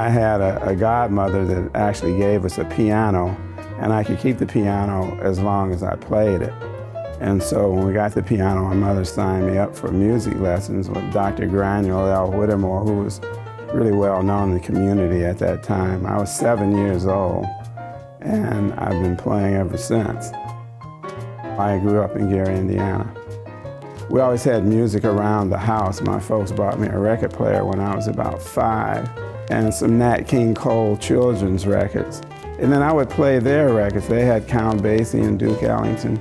I had a godmother that actually gave us a piano, and I could keep the piano as long as I played it. And so when we got the piano, my mother signed me up for music lessons with Dr. Granule L. Whittemore, who was really well known in the community at that time. I was 7 years old, and I've been playing ever since. I grew up in Gary, Indiana. We always had music around the house. My folks bought me a record player when I was about 5, and some Nat King Cole children's records. And then I would play their records. They had Count Basie and Duke Ellington.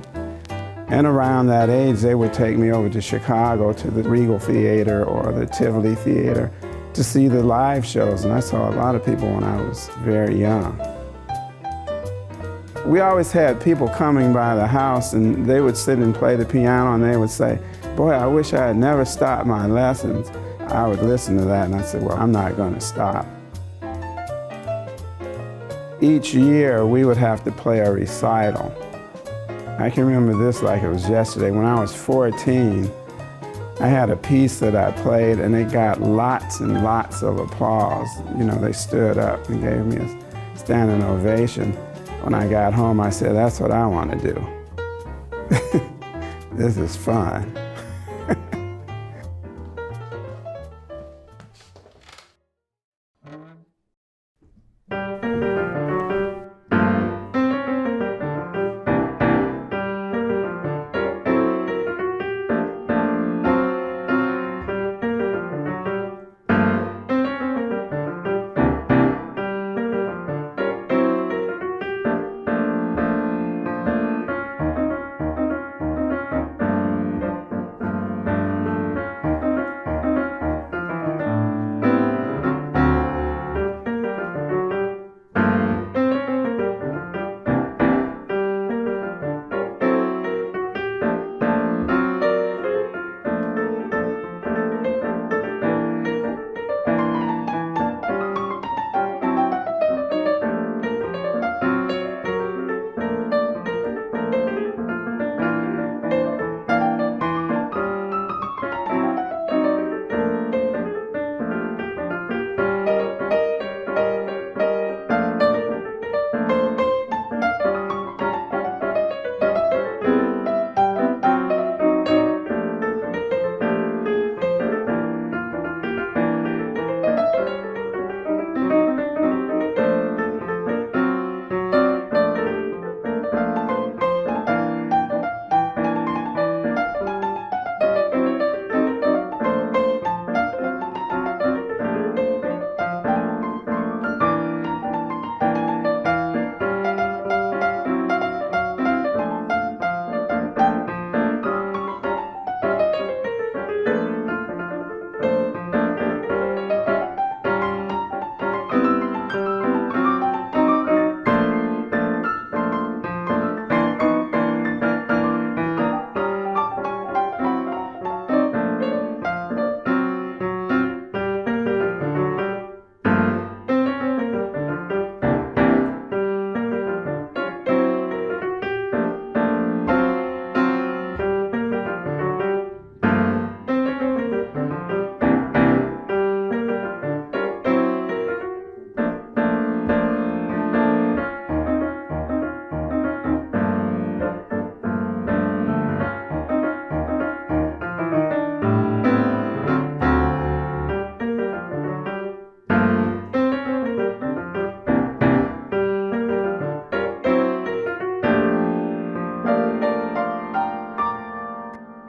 And around that age, they would take me over to Chicago to the Regal Theater or the Tivoli Theater to see the live shows. And I saw a lot of people when I was very young. We always had people coming by the house, and they would sit and play the piano, and they would say, "Boy, I wish I had never stopped my lessons." I would listen to that, and I'd say, "Well, I'm not going to stop." Each year, we would have to play a recital. I can remember this like it was yesterday. When I was 14, I had a piece that I played, and it got lots and lots of applause. You know, they stood up and gave me a standing ovation. When I got home, I said, "That's what I want to do." This is fun.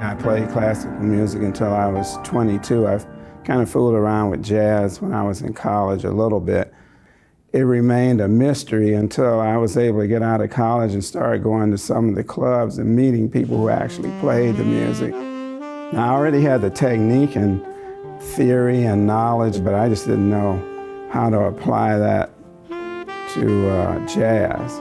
I played classical music until I was 22. I've kind of fooled around with jazz when I was in college a little bit. It remained a mystery until I was able to get out of college and start going to some of the clubs and meeting people who actually played the music. Now, I already had the technique and theory and knowledge, but I just didn't know how to apply that to jazz.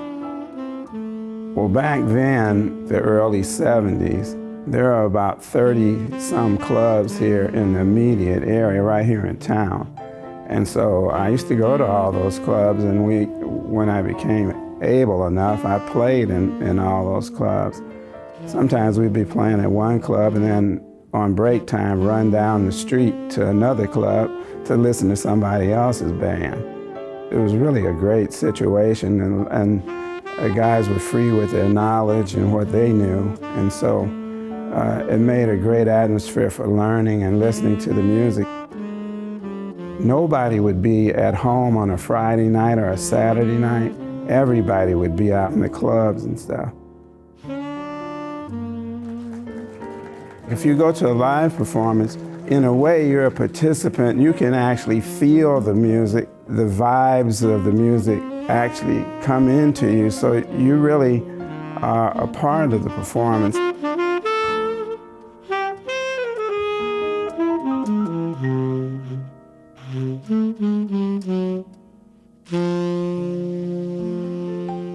Well, back then, the early 70s, there are about 30-some clubs here in the immediate area, right here in town. And so I used to go to all those clubs, and when I became able enough, I played in all those clubs. Sometimes we'd be playing at one club and then on break time run down the street to another club to listen to somebody else's band. it was really a great situation, and guys were free with their knowledge and what they knew, and so it made a great atmosphere for learning and listening to the music. Nobody would be at home on a Friday night or a Saturday night. Everybody would be out in the clubs and stuff. If you go to a live performance, in a way you're a participant. You can actually feel the music. The vibes of the music actually come into you, so you really are a part of the performance.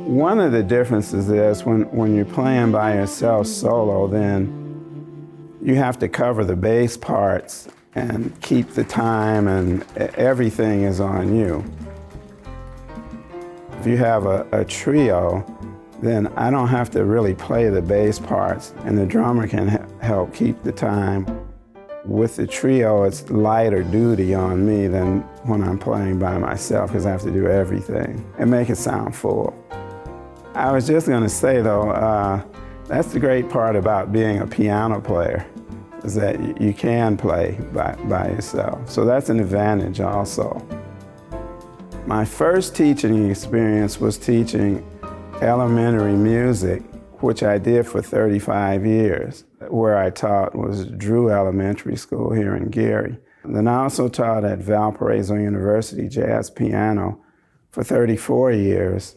One of the differences is when you're playing by yourself solo, then you have to cover the bass parts and keep the time, and everything is on you. If you have a trio, then I don't have to really play the bass parts, and the drummer can help keep the time. With the trio, it's lighter duty on me than when I'm playing by myself, because I have to do everything and make it sound full. I was just going to say, though, that's the great part about being a piano player, is that you can play by yourself. So that's an advantage also. My first teaching experience was teaching elementary music, which I did for 35 years. Where I taught was Drew Elementary School here in Gary. And then I also taught at Valparaiso University jazz piano for 34 years.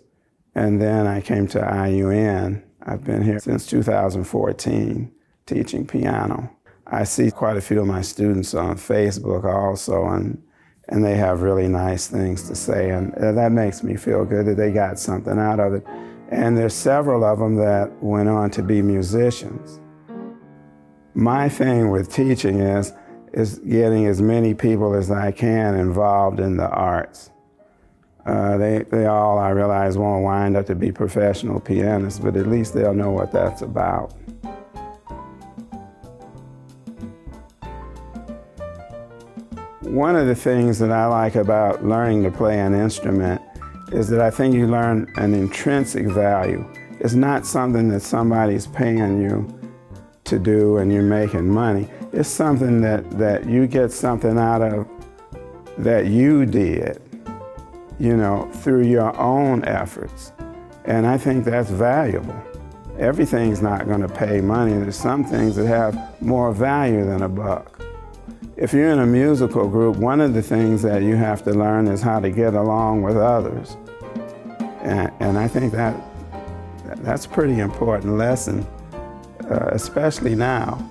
And then I came to IUN. I've been here since 2014 teaching piano. I see quite a few of my students on Facebook also, and they have really nice things to say, and that makes me feel good that they got something out of it. And there's several of them that went on to be musicians. My thing with teaching is getting as many people as I can involved in the arts. They all, I realize, won't wind up to be professional pianists, but at least they'll know what that's about. One of the things that I like about learning to play an instrument is that I think you learn an intrinsic value. It's not something that somebody's paying you to do and you're making money. It's something that you get something out of that you did, you know, through your own efforts. And I think that's valuable. Everything's not going to pay money. There's some things that have more value than a buck. If you're in a musical group, one of the things that you have to learn is how to get along with others. And I think that's a pretty important lesson, especially now.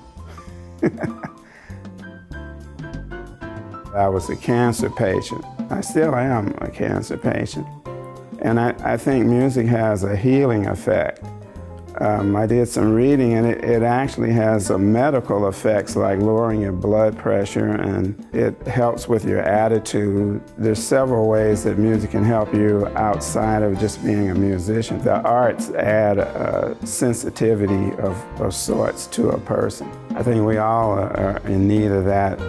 I was a cancer patient. I still am a cancer patient. And I think music has a healing effect. I did some reading, and it actually has some medical effects like lowering your blood pressure, and it helps with your attitude. There's several ways that music can help you outside of just being a musician. The arts add a sensitivity of sorts to a person. I think we all are in need of that.